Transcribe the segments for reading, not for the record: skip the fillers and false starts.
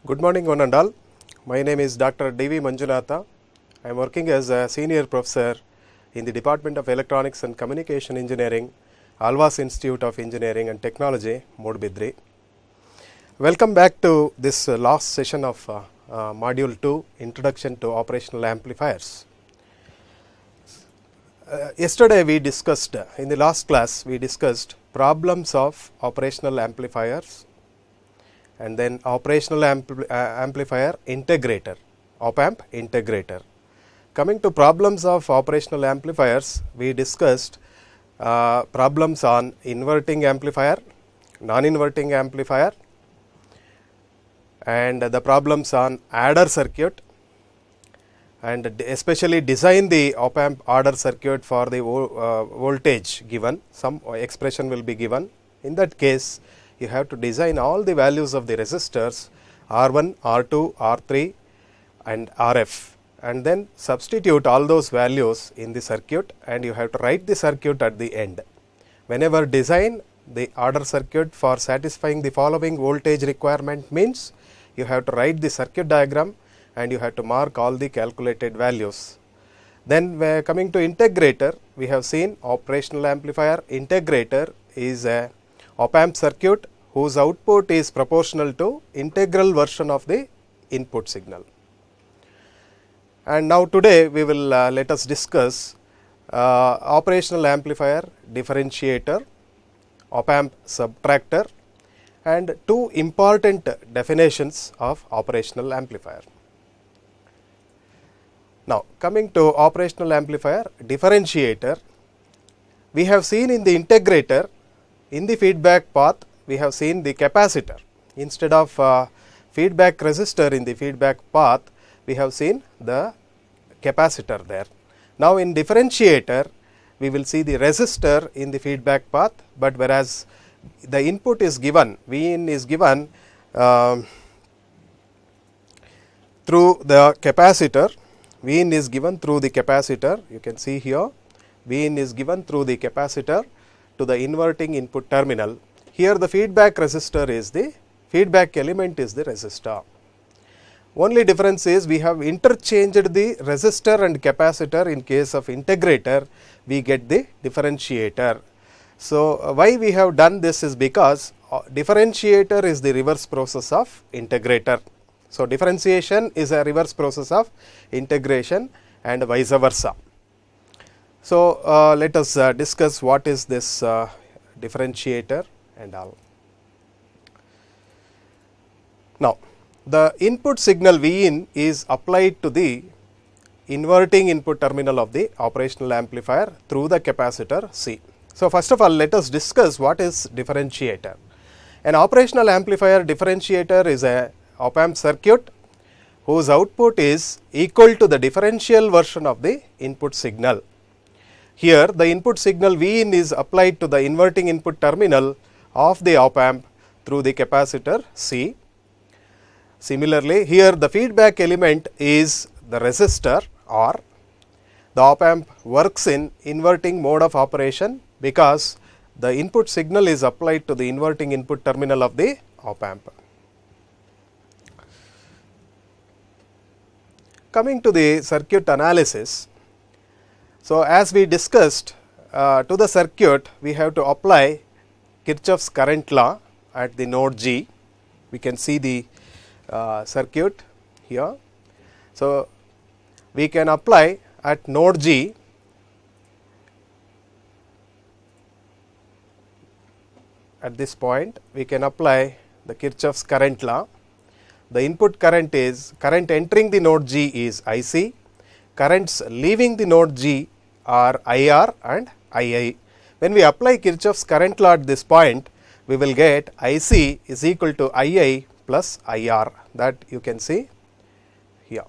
Good morning, one and all. My name is Dr. D.V. Manjulatha. I am working as a senior professor in the Department of Electronics and Communication Engineering, Alvas Institute of Engineering and Technology, Modbidri. Welcome back to this last session of Module 2, Introduction to Operational Amplifiers. Yesterday we discussed, in the last class, we discussed problems of operational amplifiers and then operational amplifier integrator, op-amp integrator. Coming to problems of operational amplifiers, we discussed problems on inverting amplifier, non-inverting amplifier, and the problems on adder circuit, and especially design the op-amp adder circuit for the voltage given. Some expression will be given. In that case, you have to design all the values of the resistors R1, R2, R3 and RF, and then substitute all those values in the circuit, and you have to write the circuit at the end. Whenever design the adder circuit for satisfying the following voltage requirement means you have to write the circuit diagram and you have to mark all the calculated values. Then coming to integrator, we have seen operational amplifier integrator is a op-amp circuit whose output is proportional to integral version of the input signal. And now today we will let us discuss operational amplifier differentiator, op-amp subtractor, and two important definitions of operational amplifier. Now coming to operational amplifier differentiator, we have seen in the integrator, in the feedback path, we have seen the capacitor. Instead of feedback resistor in the feedback path, we have seen the capacitor there. Now in differentiator, we will see the resistor in the feedback path, but whereas the input is given, Vin is given through the capacitor, Vin is given through the capacitor, you can see here, Vin is given through the capacitor to the inverting input terminal. Here the feedback resistor is the feedback element is the resistor. Only difference is we have interchanged the resistor and capacitor. In case of integrator, we get the differentiator. So why we have done this is because differentiator is the reverse process of integrator. So differentiation is a reverse process of integration and vice versa. So let us discuss what is this differentiator and all. Now the input signal Vin is applied to the inverting input terminal of the operational amplifier through the capacitor C. So first of all, let us discuss what is differentiator. An operational amplifier differentiator is a op-amp circuit whose output is equal to the differential version of the input signal. Here the input signal Vin is applied to the inverting input terminal of the op-amp through the capacitor C. Similarly, here the feedback element is the resistor R. The op-amp works in inverting mode of operation because the input signal is applied to the inverting input terminal of the op-amp. Coming to the circuit analysis, so as we discussed, to the circuit we have to apply Kirchhoff's current law at the node G. We can see the circuit here. So we can apply at node G at this point, we can apply the Kirchhoff's current law. The input current is, current entering the node G is IC, currents leaving the node G are IR and II. When we apply Kirchhoff's current law at this point, we will get IC is equal to II plus IR, that you can see here.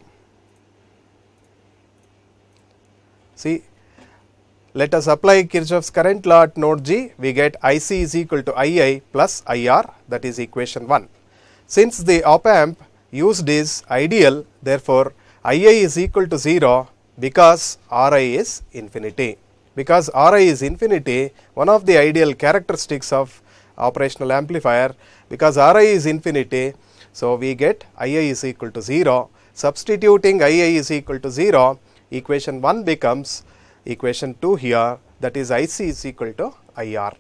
See, let us apply Kirchhoff's current law at node G, we get IC is equal to II plus IR, that is equation 1. Since the op-amp used is ideal, therefore II is equal to 0 because Ri is infinity. Because Ri is infinity, one of the ideal characteristics of operational amplifier, because Ri is infinity, So, we get II is equal to 0. Substituting II is equal to 0, equation 1 becomes equation 2 here, that is IC is equal to IR.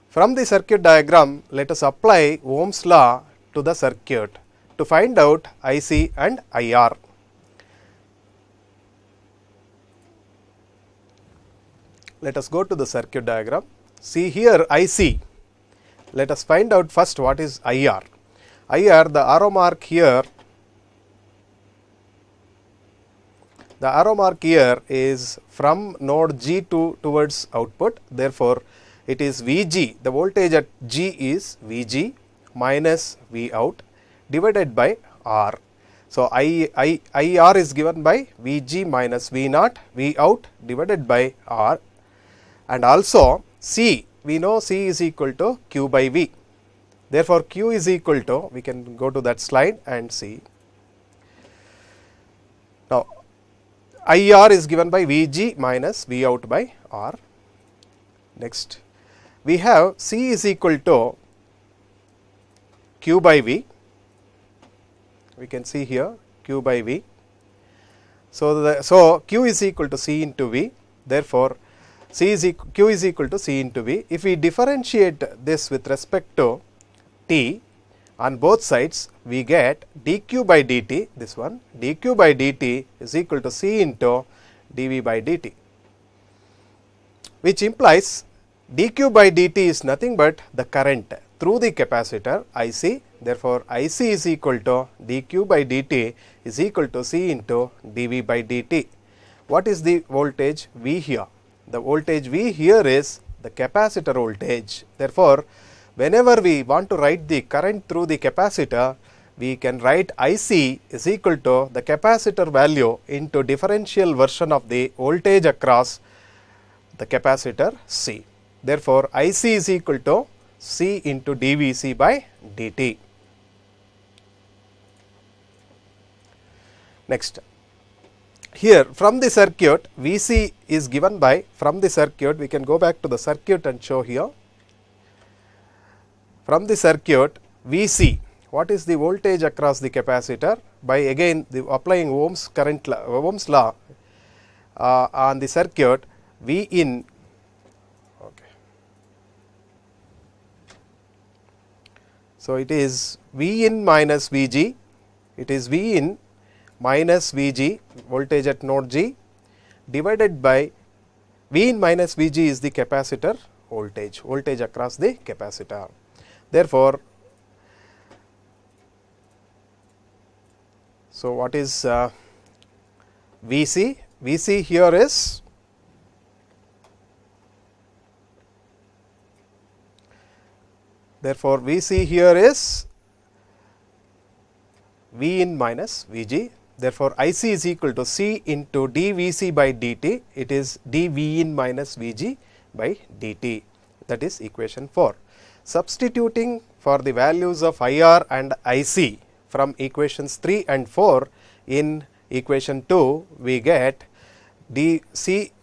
From the circuit diagram, let us apply Ohm's law to the circuit to find out IC and IR. Let us go to the circuit diagram. See here IC. Let us find out first what is IR. IR, the arrow mark here, is from node G2 towards output. Therefore, it is Vg, the voltage at G is Vg minus Vout divided by R. So, IR is given by Vg minus V0, Vout divided by R, and also C, we know C is equal to Q by V. Therefore, Q is equal to, we can go to that slide and see. Now, IR is given by Vg minus Vout by R. Next, we have C is equal to Q by V. We can see here Q by V. So, Q is equal to C into V. Therefore, Q is equal to C into V. If we differentiate this with respect to T on both sides, we get dq by dt, this one, dq by dt is equal to C into dV by dt, which implies dq by dt is nothing but the current through the capacitor IC. Therefore, IC is equal to dq by dt is equal to C into dV by dt. What is the voltage V here? The voltage V here is the capacitor voltage. Therefore, whenever we want to write the current through the capacitor, we can write IC is equal to the capacitor value into differential version of the voltage across the capacitor C. Therefore, IC is equal to C into dVc by dt. Next, here from the circuit Vc is given by, from the circuit we can go back to the circuit and show here. From the circuit Vc, what is the voltage across the capacitor? By again applying Ohm's law on the circuit, V in, okay. So, it is V in minus Vg, it is V in minus Vg, voltage at node G, divided by V in minus Vg is the capacitor voltage across the capacitor. Therefore, so what is Vc? Vc here is therefore, Vc here is V in minus Vg. Therefore, IC is equal to C into dVc by dt. It is dV in minus Vg by dt. That is equation 4. Substituting for the values of IR and IC from equations 3 and 4 in equation 2, we get C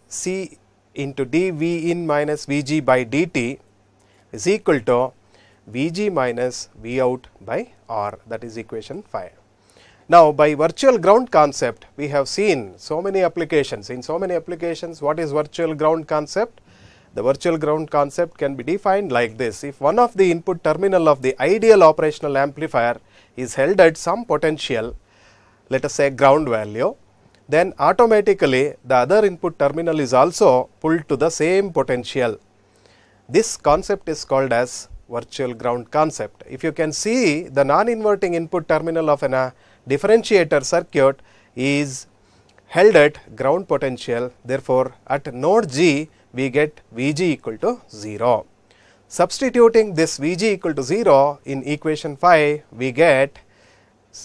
into dV in minus Vg by dt is equal to Vg minus Vout by R. That is equation 5. Now, by virtual ground concept, we have seen so many applications. In so many applications, what is virtual ground concept? The virtual ground concept can be defined like this. If one of the input terminal of the ideal operational amplifier is held at some potential, let us say ground value, then automatically the other input terminal is also pulled to the same potential. This concept is called as virtual ground concept. If you can see, the non-inverting input terminal of a differentiator circuit is held at ground potential. Therefore, at node G we get Vg equal to 0. Substituting this Vg equal to 0 in equation 5, we get,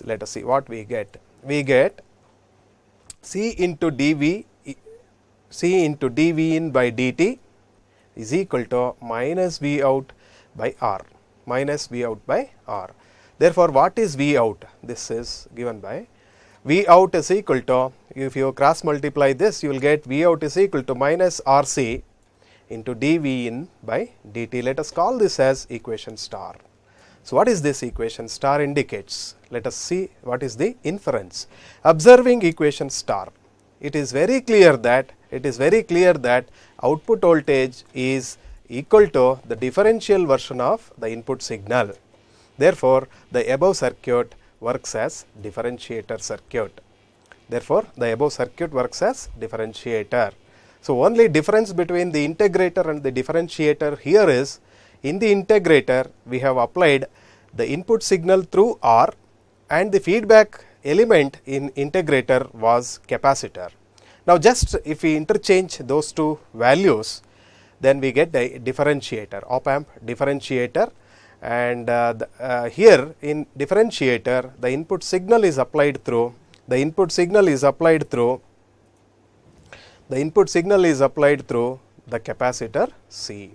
let us see what we get. We get C into dV in by dt is equal to minus V out by R, minus V out by R. Therefore, what is V out? This is given by V out is equal to, if you cross multiply this, you will get V out is equal to minus RC into dV in by dt. Let us call this as equation star. So, what is this equation? Star indicates. Let us see what is the inference. Observing equation star, it is very clear that output voltage is equal to the differential version of the input signal. Therefore, the above circuit works as differentiator circuit. Therefore, the above circuit works as differentiator. So, only difference between the integrator and the differentiator here is, in the integrator we have applied the input signal through R and the feedback element in integrator was capacitor. Now, just if we interchange those two values, then we get a differentiator, op amp differentiator, and here in differentiator the input signal is applied through the capacitor C.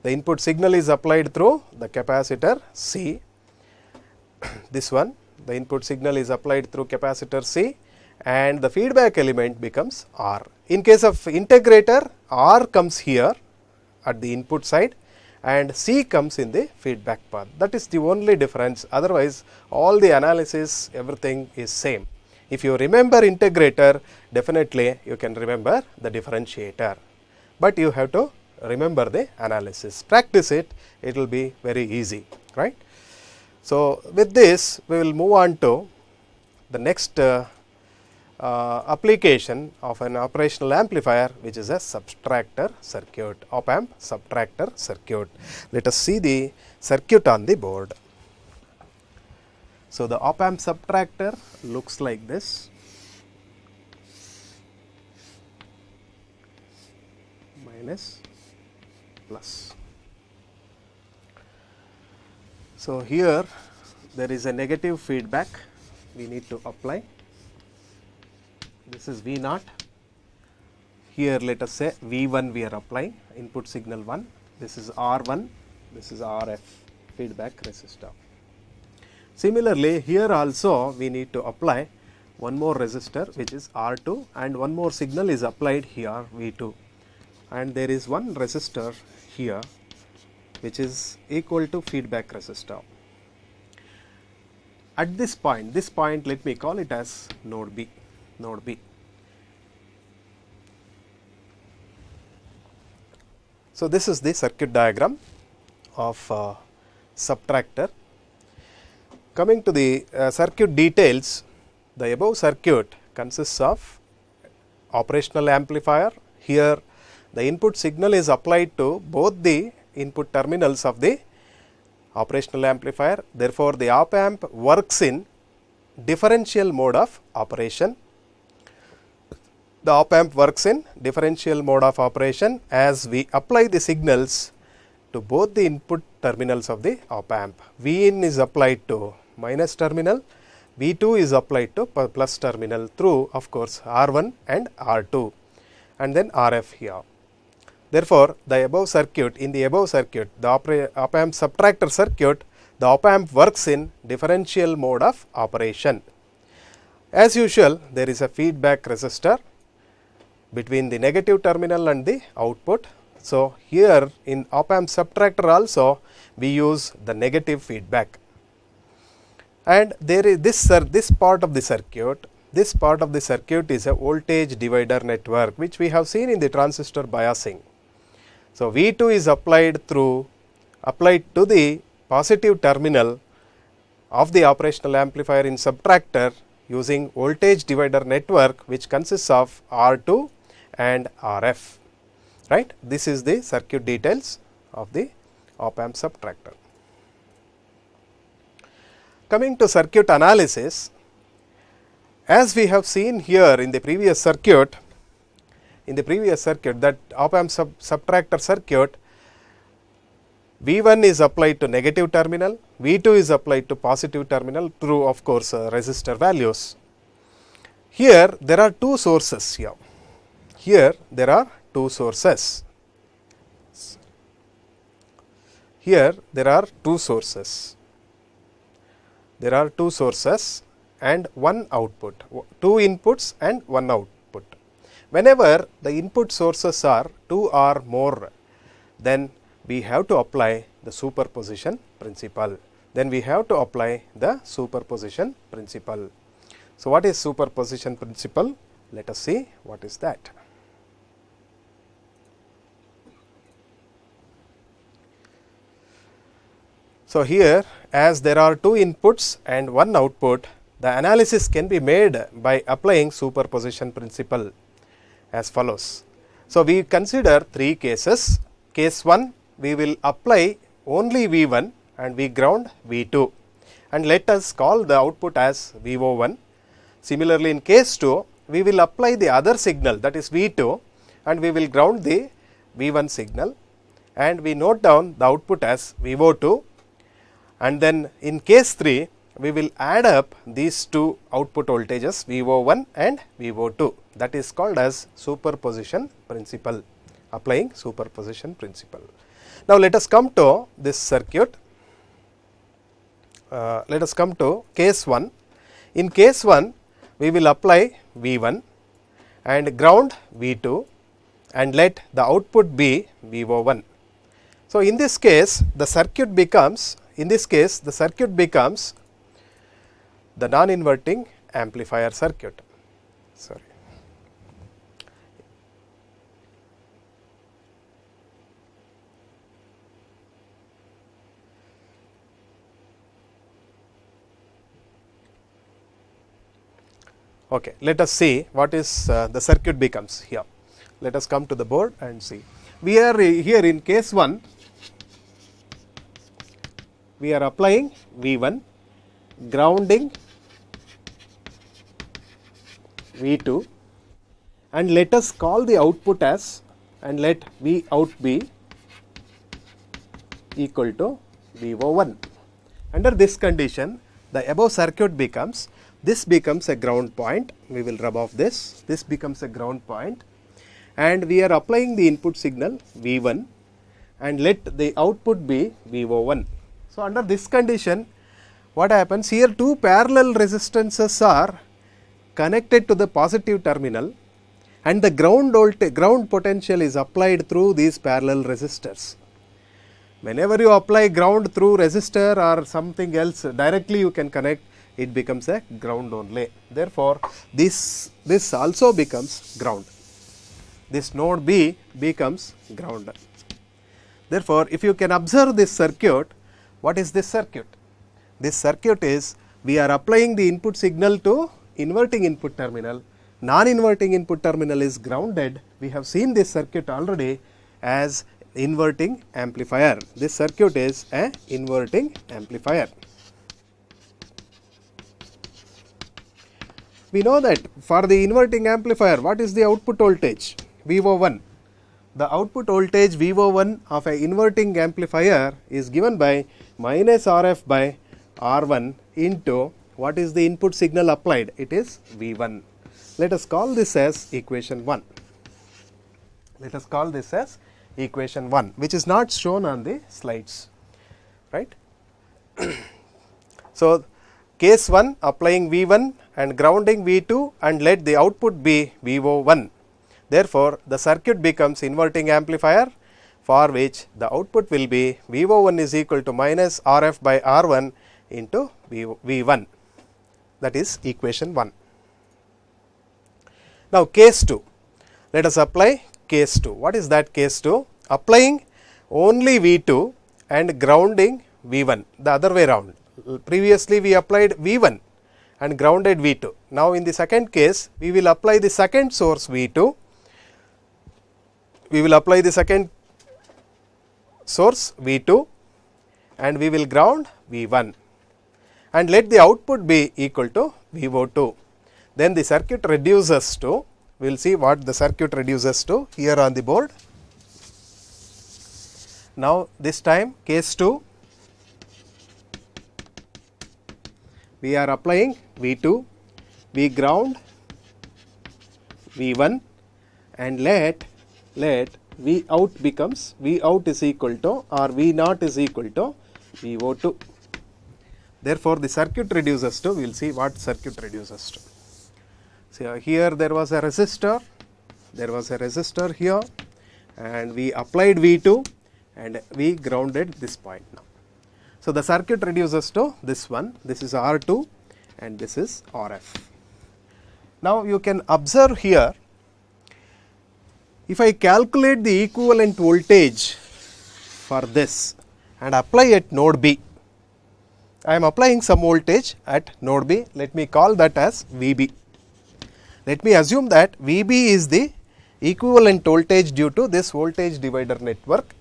The input signal is applied through the capacitor C. This one, the input signal is applied through capacitor C, and the feedback element becomes R. In case of integrator, R comes here at the input side and C comes in the feedback path. That is the only difference. Otherwise, all the analysis, everything is same. If you remember integrator, definitely you can remember the differentiator, but you have to remember the analysis. Practice it, it will be very easy, right? So, with this we will move on to the next application of an operational amplifier, which is a subtractor circuit, op amp subtractor circuit. Let us see the circuit on the board. So, the op amp subtractor looks like this. Minus, plus. So, here there is a negative feedback we need to apply. This is V naught. Here let us say V1 we are applying, input signal 1. This is R1, this is RF, feedback resistor. Similarly, here also we need to apply one more resistor, which is R2, and one more signal is applied here, V2. And there is one resistor here which is equal to feedback resistor. At this point let me call it as node B. So, this is the circuit diagram of subtractor. Coming to the circuit details, the above circuit consists of operational amplifier. Here the input signal is applied to both the input terminals of the operational amplifier. Therefore, the op amp works in differential mode of operation. The op amp works in differential mode of operation as we apply the signals to both the input terminals of the op amp. V in is applied to minus terminal, V2 is applied to plus terminal through, of course, R1 and R2, and then RF here. Therefore, the above circuit, the op amp subtractor circuit, the op amp works in differential mode of operation. As usual, there is a feedback resistor between the negative terminal and the output. So, here in op amp subtractor also we use the negative feedback, and there is this part of the circuit. This part of the circuit is a voltage divider network, which we have seen in the transistor biasing. So, V2 is applied to the positive terminal of the operational amplifier in subtractor using voltage divider network, which consists of R2 and RF, right. This is the circuit details of the op amp subtractor. Coming to circuit analysis, as we have seen here in the previous circuit, that op amp subtractor circuit, V1 is applied to negative terminal, V2 is applied to positive terminal through, of course, resistor values. Here there are two sources here. Here there are two sources. Here there are two sources. There are two sources and one output, two inputs and one output. Whenever the input sources are two or more, then we have to apply the superposition principle. then we have to apply the superposition principle. So, what is superposition principle? Let us see what is that. So, here as there are two inputs and one output, the analysis can be made by applying superposition principle as follows. So, we consider three cases. Case 1, we will apply only V1 and we ground V2, and let us call the output as VO1. Similarly, in case 2, we will apply the other signal, that is V2, and we will ground the V1 signal, and we note down the output as VO2. And then in case 3, we will add up these two output voltages VO1 and VO2. That is called as superposition principle, applying superposition principle. Now, let us come to this circuit. Let us come to case 1. In case 1, we will apply V1 and ground V2 and let the output be VO1. So, in this case the circuit becomes, the non-inverting amplifier circuit. Sorry. Okay, let us see what is the circuit becomes here. Let us come to the board and see. We are here in case 1, we are applying V1, grounding V2, and let us call the output as, and let V out be equal to VO1. Under this condition, the above circuit becomes, this becomes a ground point, we will rub off this becomes a ground point, and we are applying the input signal V1 and let the output be VO1. So, under this condition, what happens here, two parallel resistances are connected to the positive terminal and the ground potential is applied through these parallel resistors. Whenever you apply ground through resistor or something else, directly you can connect, it becomes a ground only. Therefore, this also becomes ground. This node B becomes ground. Therefore, if you can observe this circuit, what is this circuit? This circuit is, we are applying the input signal to inverting input terminal, non-inverting input terminal is grounded. We have seen this circuit already as inverting amplifier. This circuit is a inverting amplifier. We know that for the inverting amplifier, what is the output voltage? VO1. The output voltage VO1 of an inverting amplifier is given by minus RF by R1 into what is the input signal applied? It is V1. Let us call this as equation 1. Let us call this as equation 1, which is not shown on the slides, right. So, case 1, applying V1 and grounding V2 and let the output be VO1. Therefore, the circuit becomes inverting amplifier, for which the output will be VO1 is equal to minus RF by R1 into V1. That is equation 1. Now, case 2. Let us apply case 2. What is that case 2? Applying only V2 and grounding V1, the other way around. Previously, we applied V1 and grounded V2. Now, in the second case, we will apply the second source V2. We will apply the second source V2 and we will ground V1 and let the output be equal to VO2. Then the circuit reduces to, we will see what the circuit reduces to here on the board. Now, this time case 2, we are applying V2, we ground V1 and let V out becomes, V out is equal to or V naught is equal to VO2. Therefore, the circuit reduces to, we will see what circuit reduces to. So, here there was a resistor here and we applied V2 and we grounded this point now. So, the circuit reduces to this one, this is R2 and this is RF. Now, you can observe here, if I calculate the equivalent voltage for this and apply at node B, I am applying some voltage at node B, let me call that as VB. Let me assume that VB is the equivalent voltage due to this voltage divider network,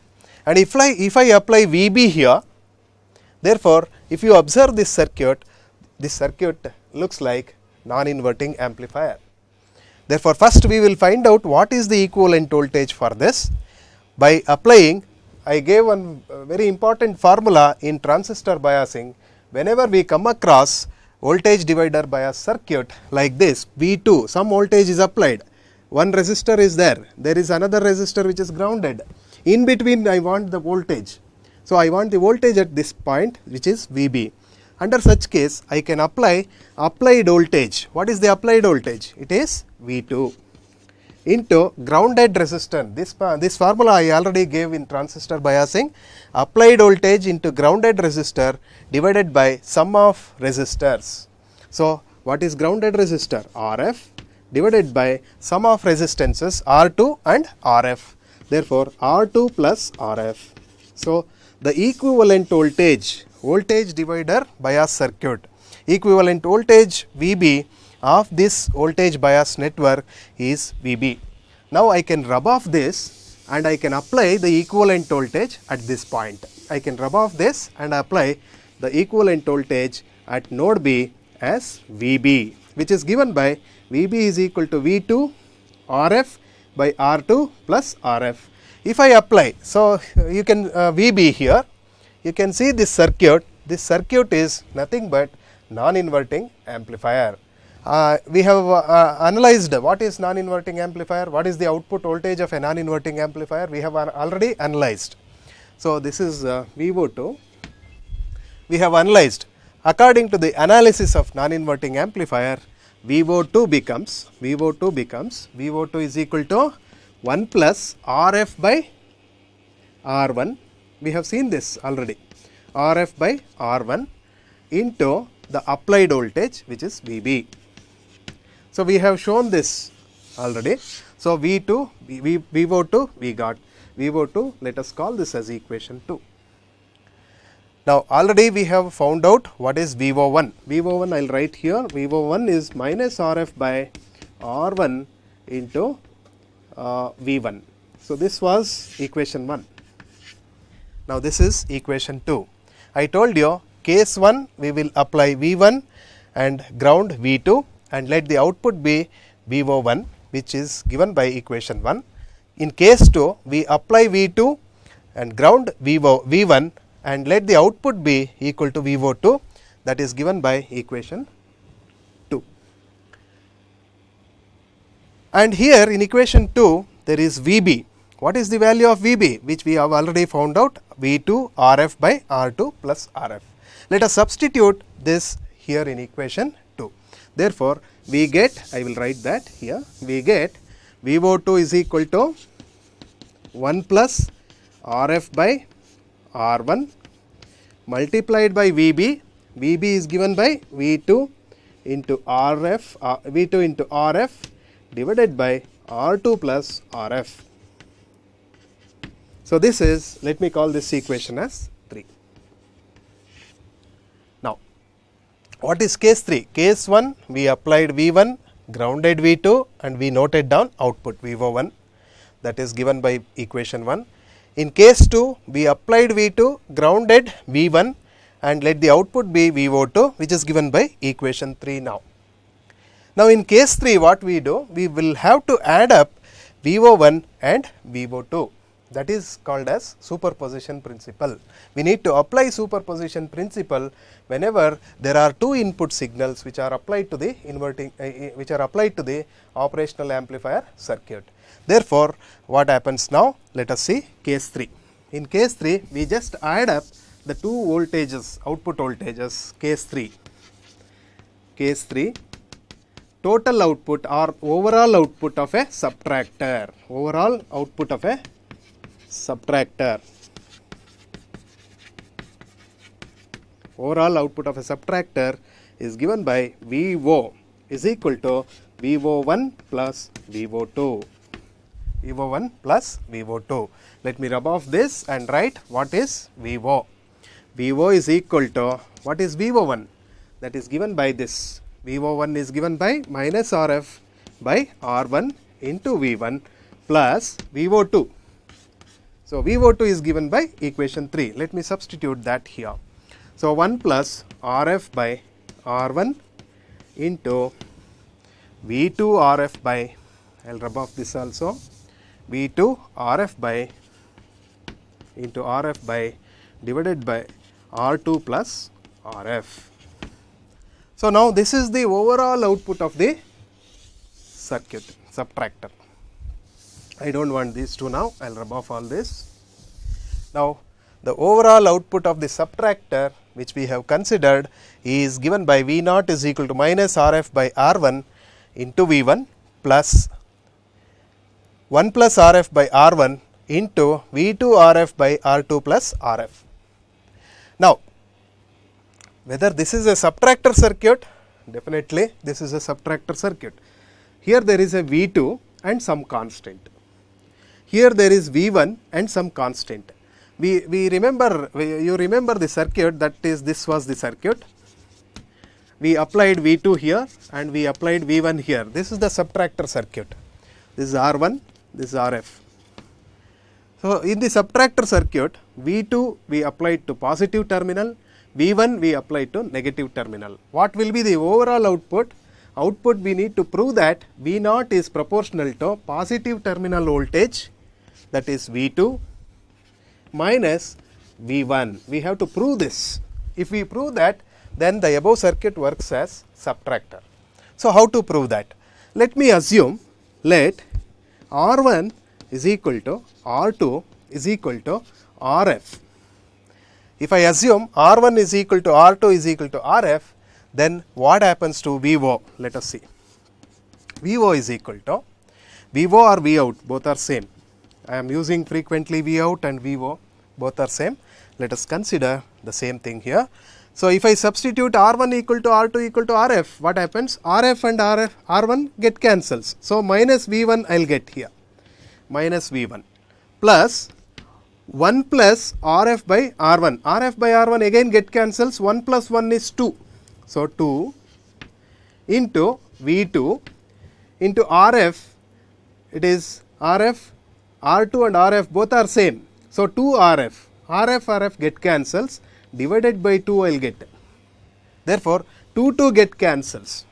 and if I apply VB here, therefore, if you observe this circuit looks like non-inverting amplifier. Therefore, first we will find out what is the equivalent voltage for this by applying, I gave one very important formula in transistor biasing. Whenever we come across voltage divider bias circuit like this, V2, some voltage is applied, one resistor is there is another resistor which is grounded, in between I want the voltage. So, I want the voltage at this point which is VB. Under such case, I can apply applied voltage. What is the applied voltage? It is V2 into grounded resistance. This formula I already gave in transistor biasing. Applied voltage into grounded resistor divided by sum of resistors. So, what is grounded resistor? RF divided by sum of resistances R2 and RF. Therefore, R2 plus RF. So, the equivalent voltage divider bias circuit, equivalent voltage VB of this voltage bias network is VB. Now, I can rub off this and I can apply the equivalent voltage at this point. I can rub off this and apply the equivalent voltage at node B as VB, which is given by VB is equal to V2 RF by R2 plus RF. If I apply, so you can VB here, you can see this circuit is nothing but non-inverting amplifier. We have analyzed what is non-inverting amplifier, what is the output voltage of a non-inverting amplifier, we have already analyzed. So, this is VO2, we have analyzed. According to the analysis of non-inverting amplifier, VO2 becomes VO2 is equal to 1 plus RF by R1, we have seen this already, RF by R1 into the applied voltage which is VB. So, we have shown this already. So, VO2 we got, VO2 let us call this as equation 2. Now, already we have found out what is VO1. VO1 I will write here, VO1 is minus RF by R1 into V1. So, this was equation 1. Now, this is equation 2. I told you case 1 we will apply V1 and ground V2 and let the output be VO1, which is given by equation 1. In case 2 we apply V2 and ground V1 and let the output be equal to VO2, that is given by equation 2. And here in equation 2 there is VB. What is the value of VB, which we have already found out? V2 RF by R2 plus RF. Let us substitute this here in equation 2. Therefore, we get, I will write that here, we get VO2 is equal to 1 plus RF by R1 multiplied by VB. VB is given by V2 into RF, V2 into RF divided by R2 plus RF. So, this is, let me call this equation as 3. Now, what is case 3? Case 1 we applied V1, grounded V2 and we noted down output VO1, that is given by equation 1. In case 2 we applied V2, grounded V1 and let the output be VO2, which is given by equation 3 now. Now, in case 3 what we do? We will have to add up VO1 and VO2. That is called as superposition principle. We need to apply superposition principle whenever there are two input signals which are applied to the operational amplifier circuit. Therefore, what happens now? Let us see case 3. In case 3, we just add up the two voltages, output voltages, case 3. Case 3, total output or overall output of a subtractor, overall output of a subtractor. overall output of a subtractor is given by VO is equal to VO1 plus VO2. VO1 plus VO2. Let me rub off this and write what is VO. VO is equal to, what is VO1? That is given by this. VO1 is given by minus RF by R1 into V1 plus VO2. So VO2 is given by equation 3. Let me substitute that here. So 1 plus RF by R1 into V2 RF by, I will rub off this also, V2 RF by into RF by divided by R2 plus RF. So now this is the overall output of the circuit subtractor. I do not want these two now, I will rub off all this. Now the overall output of the subtractor which we have considered is given by V0 is equal to minus RF by R1 into V1 plus 1 plus RF by R1 into V2 RF by R2 plus RF. Now whether this is a subtractor circuit, definitely this is a subtractor circuit. Here there is a V2 and some constant. Here there is V1 and some constant. We remember, you remember the circuit, that is, this was the circuit. We applied V2 here and we applied V1 here. This is the subtractor circuit. This is R1, this is RF. So in the subtractor circuit, V2 we applied to positive terminal, V1 we applied to negative terminal. What will be the overall output? Output we need to prove that V0 is proportional to positive terminal voltage, that is V2 minus V1. We have to prove this. If we prove that, then the above circuit works as subtractor. So how to prove that? Let me assume, let R1 is equal to R2 is equal to RF. If I assume R1 is equal to R2 is equal to RF, then what happens to VO? Let us see. VO is equal to, VO or Vout, both are same. I am using frequently Vout and VO, both are same. Let us consider the same thing here. So if I substitute R1 equal to R2 equal to RF, what happens? RF and R1 get cancels. So minus V1 I will get here, minus V1 plus 1 plus RF by R1. RF by R1 again get cancels, 1 plus 1 is 2. So 2 into V2 into RF, it is RF, R2 and RF both are same. So 2 RF get cancels, divided by 2 I will get. Therefore 2 get cancels.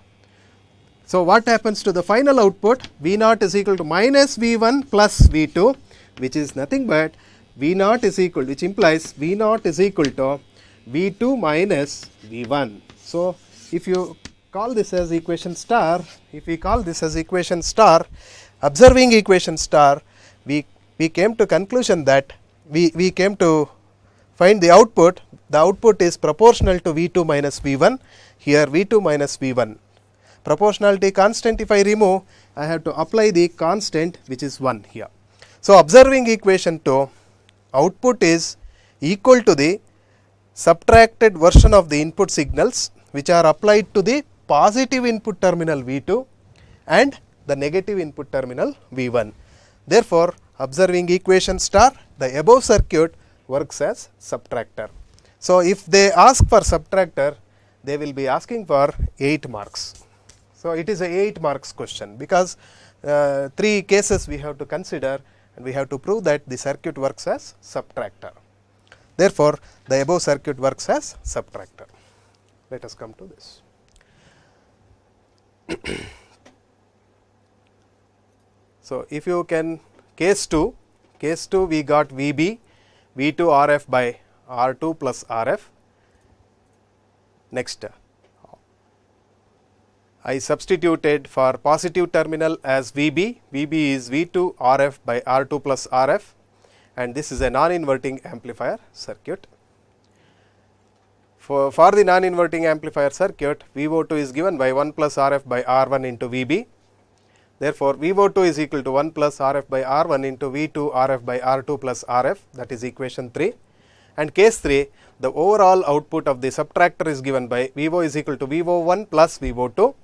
So what happens to the final output? V0 is equal to minus V1 plus V2, which is nothing but V0 is equal, which implies V0 is equal to V2 minus V1. So if you call this as equation star, if we call this as equation star, observing equation star, we came to conclusion that we came to find the output. The output is proportional to V2 minus V1. Here V2 minus V1. Proportionality constant if I remove, I have to apply the constant which is 1 here. So observing equation 2, output is equal to the subtracted version of the input signals which are applied to the positive input terminal V2 and the negative input terminal V1. Therefore, observing equation star, the above circuit works as subtractor. So if they ask for subtractor, they will be asking for 8 marks. So it is a 8 marks question, because 3 cases we have to consider and we have to prove that the circuit works as subtractor. Therefore, the above circuit works as subtractor. Let us come to this. So if you can, case 2 we got VB, V2 RF by R2 plus RF. Next, I substituted for positive terminal as VB, VB is V2 RF by R2 plus RF, and this is a non-inverting amplifier circuit. For the non-inverting amplifier circuit, VO2 is given by 1 plus RF by R1 into VB. Therefore, VO2 is equal to 1 plus RF by R1 into V2 RF by R2 plus RF, that is equation 3. And case 3, the overall output of the subtractor is given by VO is equal to VO1 plus VO2,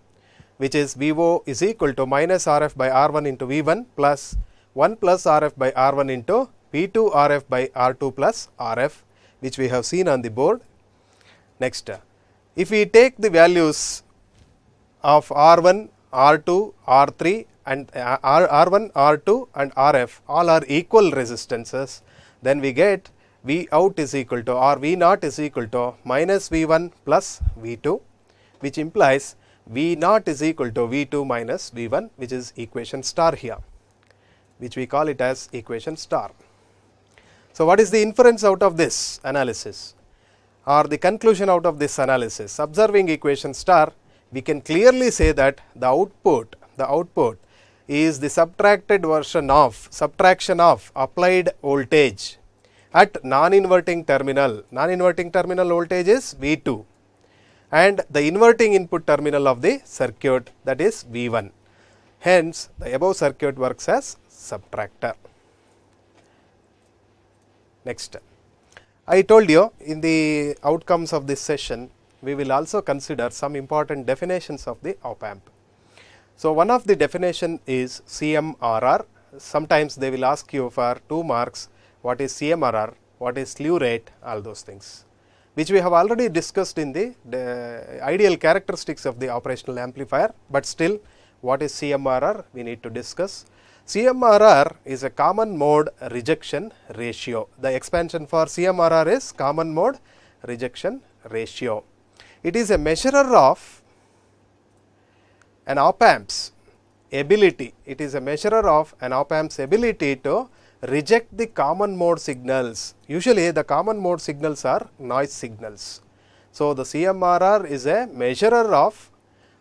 which is VO is equal to minus RF by R1 into V1 plus 1 plus RF by R1 into V2 RF by R2 plus RF, which we have seen on the board. Next, if we take the values of R1, R2, R3 and R1, R2 and RF all are equal resistances, then we get V out is equal to, or V naught is equal to minus V1 plus V2, which implies V naught is equal to V2 minus V1, which is equation star here, which we call it as equation star. So, what is the inference out of this analysis, or the conclusion out of this analysis? Observing equation star, we can clearly say that the output is the subtraction of applied voltage at non-inverting terminal. Non-inverting terminal voltage is V2 and the inverting input terminal of the circuit, that is V1. Hence, the above circuit works as subtractor. Next, I told you in the outcomes of this session, we will also consider some important definitions of the op amp. So, one of the definition is CMRR. Sometimes they will ask you for 2 marks, what is CMRR, what is slew rate, all those things, which we have already discussed in the ideal characteristics of the operational amplifier, but still what is CMRR we need to discuss. CMRR is a common mode rejection ratio. The expansion for CMRR is common mode rejection ratio. It is a measurer of an op amp's ability. It is a measurer of an op amp's ability to reject the common mode signals. Usually the common mode signals are noise signals. So, the CMRR is a measurer of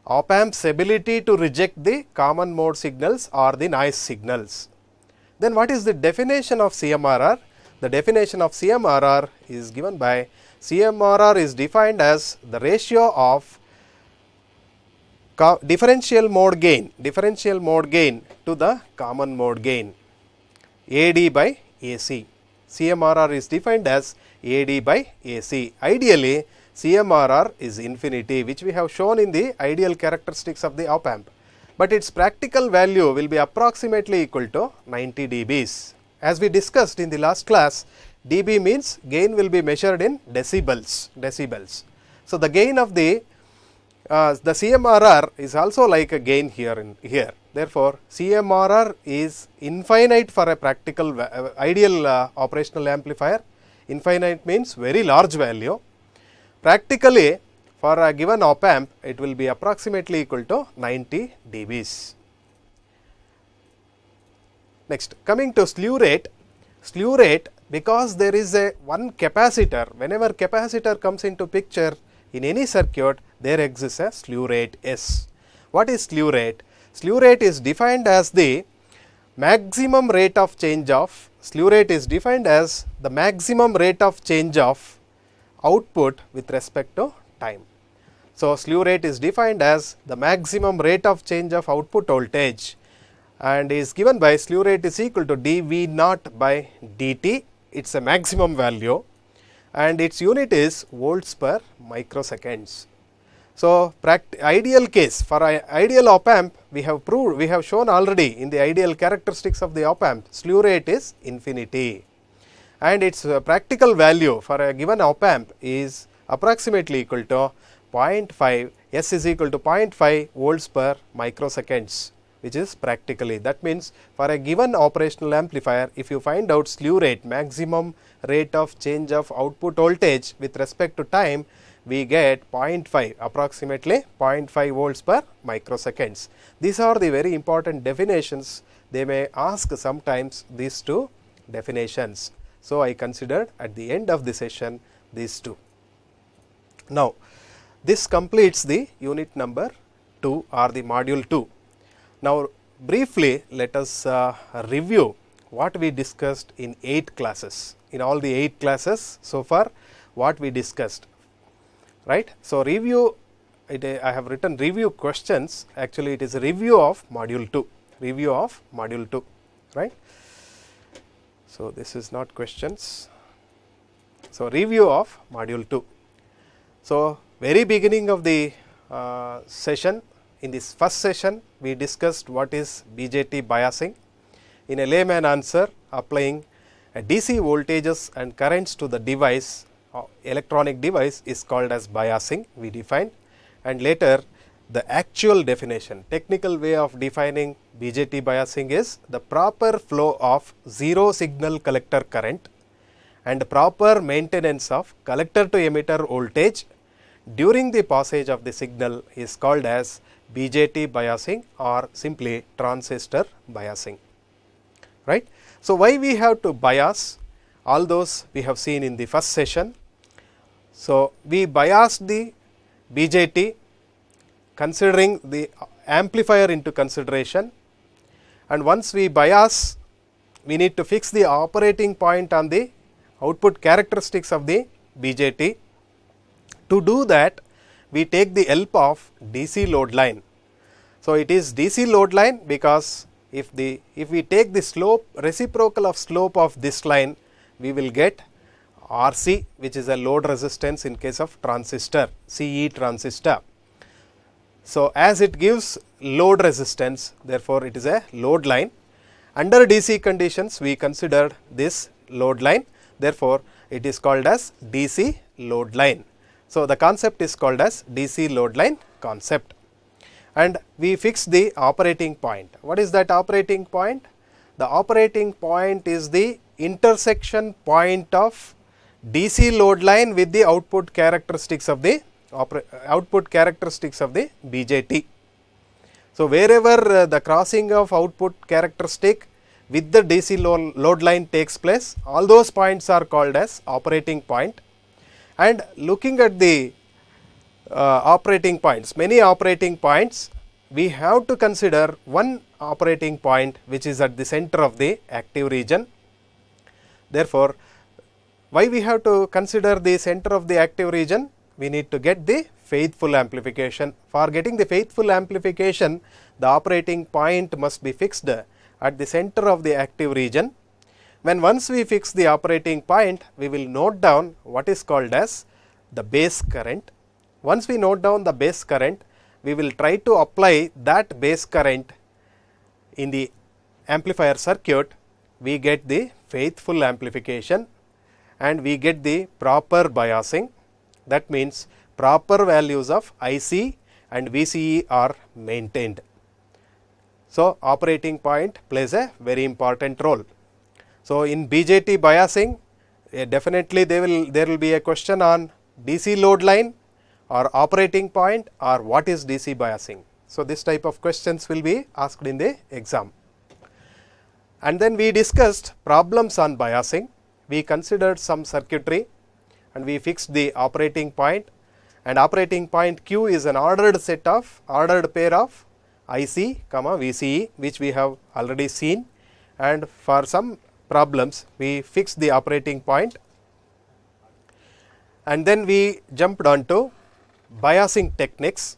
op amp's ability to reject the common mode signals or the noise signals. Then what is the definition of CMRR? The definition of CMRR is given by, CMRR is defined as the ratio of differential mode gain to the common mode gain, AD by AC. CMRR is defined as AD by AC. Ideally, CMRR is infinity, which we have shown in the ideal characteristics of the op amp, but its practical value will be approximately equal to 90 dBs. As we discussed in the last class, dB means gain will be measured in decibels. So, the gain of the CMRR is also like a gain here. Therefore, CMRR is infinite for a practical ideal operational amplifier. Infinite means very large value. Practically, for a given op amp, it will be approximately equal to 90 dBs. Next, coming to slew rate. Slew rate, because there is a one capacitor, whenever capacitor comes into picture in any circuit, there exists a slew rate S. What is slew rate? Slew rate is defined as the maximum rate of change of, slew rate is defined as the maximum rate of change of output with respect to time. So, slew rate is defined as the maximum rate of change of output voltage and is given by slew rate is equal to dV naught by dt. It is a maximum value and its unit is volts per microseconds. So, ideal case for ideal op amp, we have shown already in the ideal characteristics of the op amp, slew rate is infinity and its practical value for a given op amp is approximately equal to 0.5, S is equal to 0.5 volts per microseconds, which is practically. That means, for a given operational amplifier, if you find out slew rate, maximum rate of change of output voltage with respect to time, we get 0.5, approximately 0.5 volts per microseconds. These are the very important definitions. They may ask sometimes these two definitions. So, I considered at the end of the session these two. Now, this completes the unit number 2 or the module 2. Now, briefly let us review what we discussed in 8 classes. In all the 8 classes so far, what we discussed, right. So, review, I have written review questions, actually it is a review of module 2, right. So, this is not questions. So, review of module 2. So, very beginning of the session, in this first session we discussed what is BJT biasing. In a layman answer, applying a DC voltages and currents to the device, electronic device, is called as biasing, we defined, and later the actual definition, technical way of defining BJT biasing is the proper flow of zero signal collector current and proper maintenance of collector to emitter voltage during the passage of the signal is called as BJT biasing or simply transistor biasing, right. So, why we have to bias? All those we have seen in the first session. So, we biased the BJT considering the amplifier into consideration, and once we bias, we need to fix the operating point on the output characteristics of the BJT. To do that, we take the help of DC load line. So, it is DC load line because if we take the slope, reciprocal of slope of this line, we will get RC, which is a load resistance in case of transistor, CE transistor. So, as it gives load resistance, therefore, it is a load line. Under DC conditions, we considered this load line, therefore, it is called as DC load line. So, the concept is called as DC load line concept, and we fix the operating point. What is that operating point? The operating point is the intersection point of DC load line with the output characteristics of the BJT. So, wherever the crossing of output characteristic with the DC load line takes place, all those points are called as operating point. And looking at the operating points, many operating points, we have to consider one operating point which is at the center of the active region. Therefore, why we have to consider the center of the active region? We need to get the faithful amplification. For getting the faithful amplification, the operating point must be fixed at the center of the active region. When once we fix the operating point, we will note down what is called as the base current. Once we note down the base current, we will try to apply that base current in the amplifier circuit. We get the faithful amplification and we get the proper biasing. That means proper values of IC and VCE are maintained. So, operating point plays a very important role. So, in BJT biasing, definitely there will be a question on DC load line or operating point or what is DC biasing. So, this type of questions will be asked in the exam. And then we discussed problems on biasing. We considered some circuitry and we fixed the operating point, and operating point Q is an ordered pair of IC, VCE, which we have already seen, and for some problems we fixed the operating point. And then we jumped on to biasing techniques,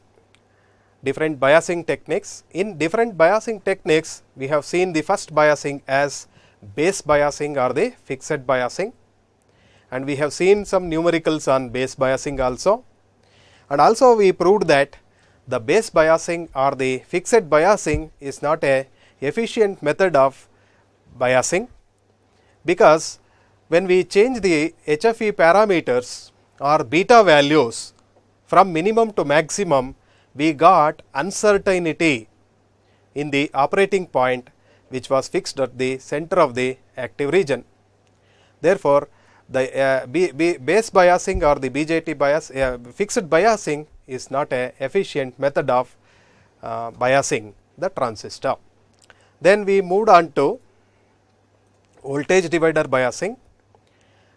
different biasing techniques. In different biasing techniques, we have seen the first biasing as base biasing or the fixed biasing, and we have seen some numericals on base biasing also. And also we proved that the base biasing or the fixed biasing is not a efficient method of biasing, because when we change the HFE parameters or beta values from minimum to maximum, we got uncertainty in the operating point which was fixed at the center of the active region. Therefore, the base biasing or the BJT bias, fixed biasing is not a efficient method of biasing the transistor. Then we moved on to voltage divider biasing,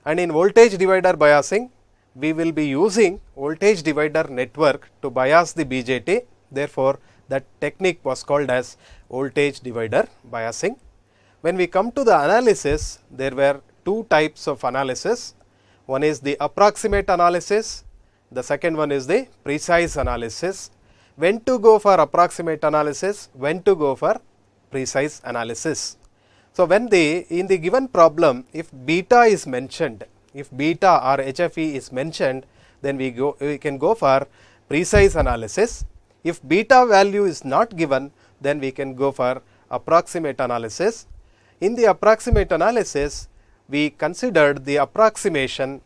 and in voltage divider biasing, we will be using voltage divider network to bias the BJT. Therefore, that technique was called as voltage divider biasing. When we come to the analysis, there were two types of analysis. One is the approximate analysis, the second one is the precise analysis. When to go for approximate analysis, when to go for precise analysis. So, when in the given problem, if beta is mentioned if beta or HFE is mentioned, then we can go for precise analysis. If beta value is not given, then we can go for approximate analysis. In the approximate analysis, we considered the approximation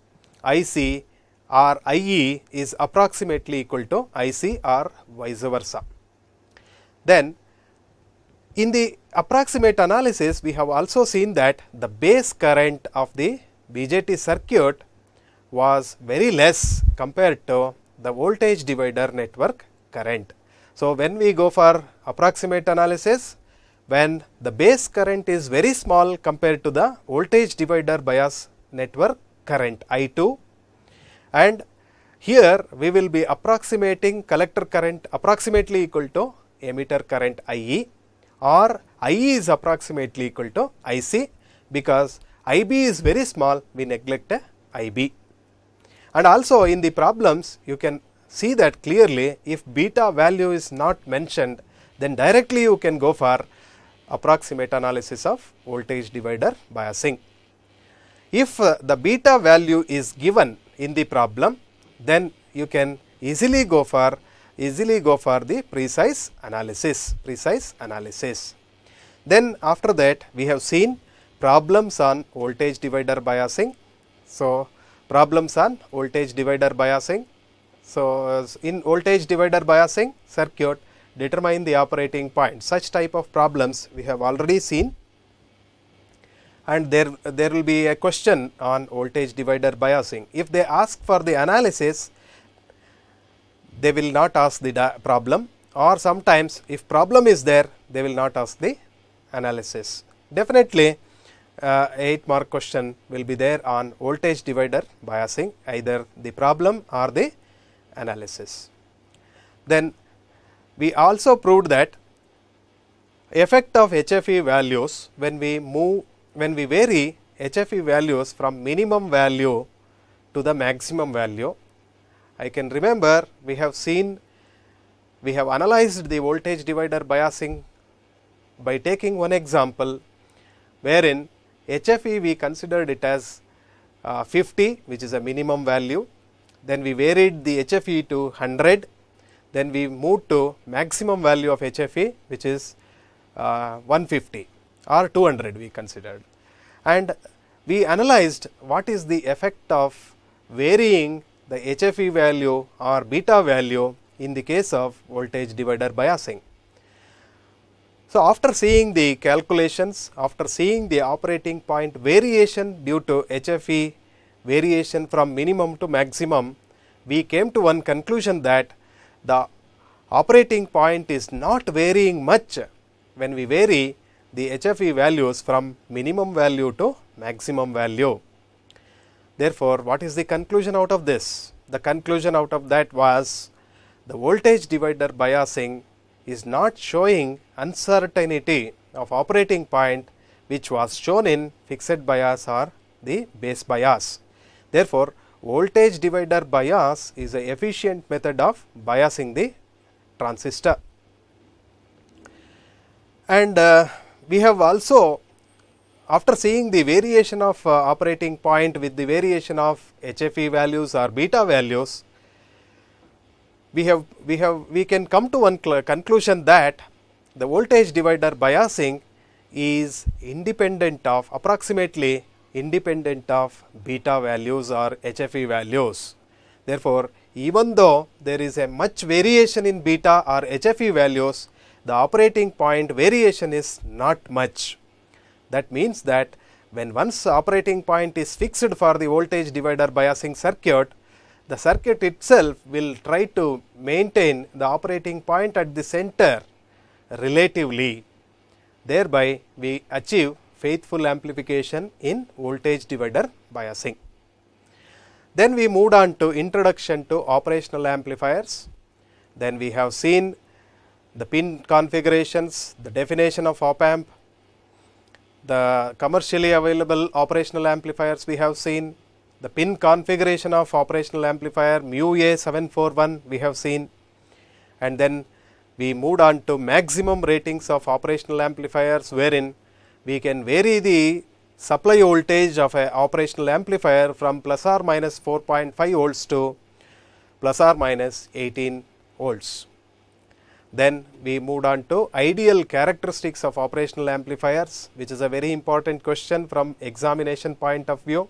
IC or IE is approximately equal to IC or vice versa. Then in the approximate analysis, we have also seen that the base current of the BJT circuit was very less compared to the voltage divider network current. So, when we go for approximate analysis, when the base current is very small compared to the voltage divider bias network current I2, and here we will be approximating collector current approximately equal to emitter current IE, or IE is approximately equal to IC, because IB is very small, we neglect IB. And also in the problems you can see that clearly, if beta value is not mentioned, then directly you can go for approximate analysis of voltage divider biasing. If the beta value is given in the problem, then you can easily go for the precise analysis. Then after that, we have seen problems on voltage divider biasing. So, problems on voltage divider biasing. So, in voltage divider biasing circuit, determine the operating point. Such type of problems we have already seen, and there will be a question on voltage divider biasing. If they ask for the analysis, they will not ask the problem, or sometimes if problem is there, they will not ask the analysis. Definitely 8 mark question will be there on voltage divider biasing, either the problem or the analysis. Then we also proved that effect of HFE values when we vary HFE values from minimum value to the maximum value. I can remember we have analyzed the voltage divider biasing by taking one example, wherein HFE we considered it as 50, which is a minimum value. Then we varied the HFE to 100. Then we moved to maximum value of HFE, which is 150 or 200 we considered. And we analyzed what is the effect of varying the HFE value or beta value in the case of voltage divider biasing. So, after seeing the calculations, after seeing the operating point variation due to HFE variation from minimum to maximum, we came to one conclusion that the operating point is not varying much when we vary the HFE values from minimum value to maximum value. Therefore, what is the conclusion out of this? The conclusion out of that was the voltage divider biasing is not showing uncertainty of operating point, which was shown in fixed bias or the base bias. Therefore, voltage divider bias is an efficient method of biasing the transistor. And we have also, after seeing the variation of operating point with the variation of HFE values or beta values, we can come to one conclusion that the voltage divider biasing is approximately independent of beta values or HFE values. Therefore, even though there is a much variation in beta or HFE values, the operating point variation is not much. That means that when once operating point is fixed for the voltage divider biasing circuit, the circuit itself will try to maintain the operating point at the center relatively. Thereby, we achieve faithful amplification in voltage divider biasing. Then we moved on to introduction to operational amplifiers. Then we have seen the pin configurations, the definition of op amp, the commercially available operational amplifiers we have seen, the pin configuration of operational amplifier mu A741 we have seen, and then we moved on to maximum ratings of operational amplifiers, wherein we can vary the supply voltage of a operational amplifier from plus or minus 4.5 volts to plus or minus 18 volts. Then we moved on to ideal characteristics of operational amplifiers, which is a very important question from examination point of view.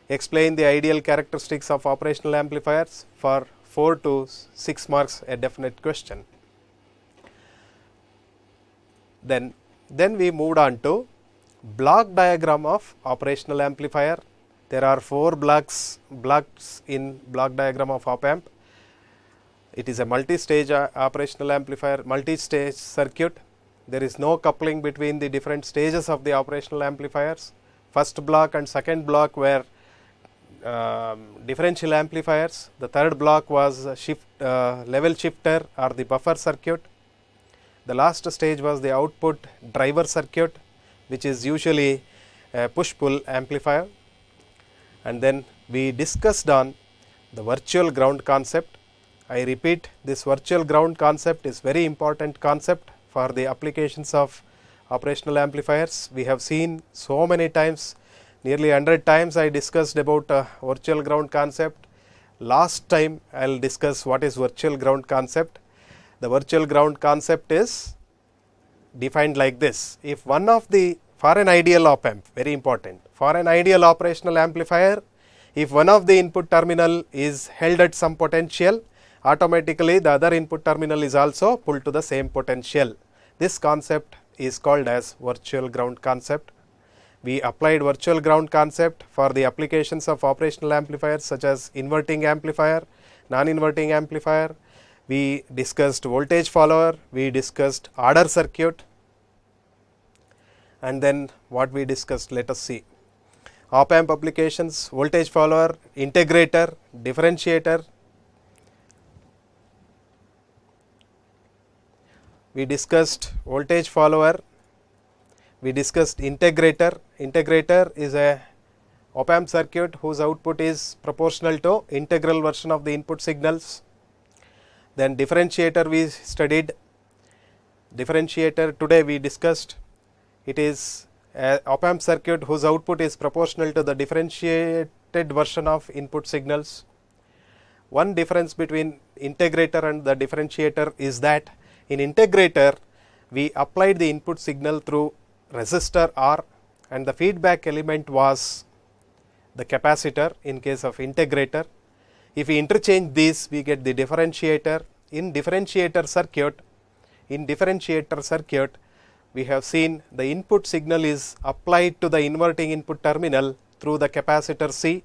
Explain the ideal characteristics of operational amplifiers. For 4 to 6 marks, a definite question. Then we moved on to block diagram of operational amplifier. There are 4 blocks in block diagram of op amp. It is a multi-stage operational amplifier, multi-stage circuit. There is no coupling between the different stages of the operational amplifiers. First block and second block were differential amplifiers. The third block was a level shifter or the buffer circuit. The last stage was the output driver circuit, which is usually a push-pull amplifier. And then we discussed on the virtual ground concept. I repeat, this virtual ground concept is very important concept for the applications of operational amplifiers. We have seen so many times, nearly 100 times I discussed about virtual ground concept. Last time I will discuss what is virtual ground concept. The virtual ground concept is defined like this. If one of the, for an ideal op amp, very important, for an ideal operational amplifier, if one of the input terminal is held at some potential, automatically the other input terminal is also pulled to the same potential. This concept is called as virtual ground concept. We applied virtual ground concept for the applications of operational amplifiers such as inverting amplifier, non-inverting amplifier. We discussed voltage follower, we discussed adder circuit, and then what we discussed, let us see. Op amp applications, voltage follower, integrator, differentiator. We discussed voltage follower, we discussed integrator. Integrator is a op amp circuit whose output is proportional to integral version of the input signals. Then differentiator we studied. Differentiator today we discussed. It is a op amp circuit whose output is proportional to the differentiated version of input signals. One difference between integrator and the differentiator is that in integrator we applied the input signal through resistor R and the feedback element was the capacitor in case of integrator. If we interchange these, we get the differentiator. In differentiator circuit, we have seen the input signal is applied to the inverting input terminal through the capacitor C,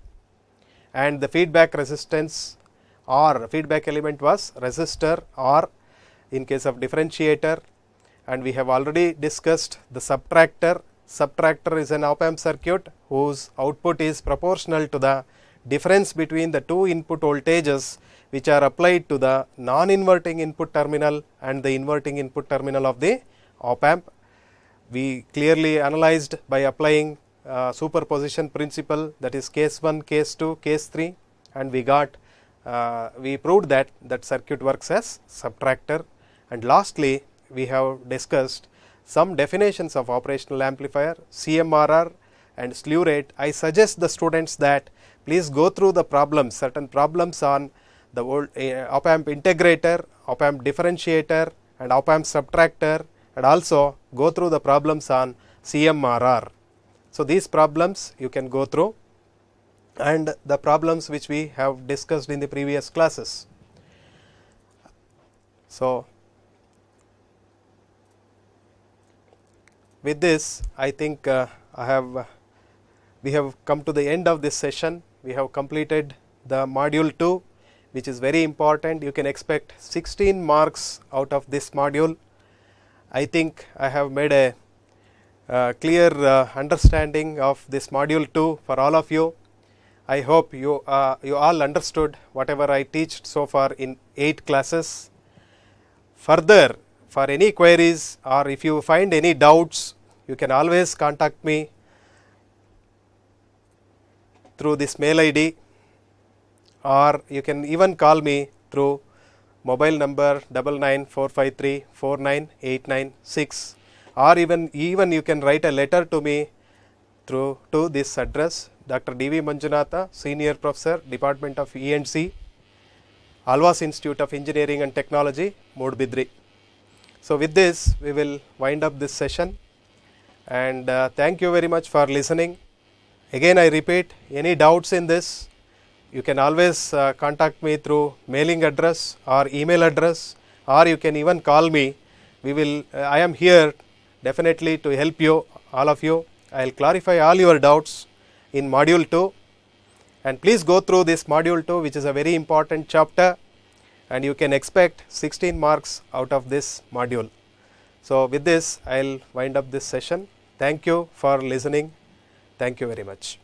and the feedback resistance or feedback element was resistor R in case of differentiator. And we have already discussed the subtractor. Subtractor is an op amp circuit whose output is proportional to the difference between the two input voltages which are applied to the non-inverting input terminal and the inverting input terminal of the op amp. We clearly analyzed by applying superposition principle, that is case 1, case 2, case 3, and we proved that circuit works as subtractor. And lastly, we have discussed some definitions of operational amplifier, CMRR and slew rate. I suggest the students that please go through the problems, certain problems on the op amp integrator, op amp differentiator and op amp subtractor, and also go through the problems on CMRR. So these problems you can go through, and the problems which we have discussed in the previous classes. So with this, I think we have come to the end of this session. We have completed the module 2, which is very important. You can expect 16 marks out of this module. I think I have made a clear understanding of this module 2 for all of you. I hope you all understood whatever I teach so far in 8 classes. Further, for any queries or if you find any doubts, you can always contact me through this mail ID, or you can even call me through mobile number 99453498996, or even you can write a letter to me through to this address, Dr. D.V. Manjunatha, Senior Professor, Department of E&C, Alvas Institute of Engineering and Technology, Modbidri. So with this, we will wind up this session, and thank you very much for listening. Again, I repeat, any doubts in this, you can always contact me through mailing address or email address, or you can even call me. I am here definitely to help you, all of you. I will clarify all your doubts in module 2, and please go through this module 2, which is a very important chapter, and you can expect 16 marks out of this module. So with this, I will wind up this session. Thank you for listening. Thank you very much.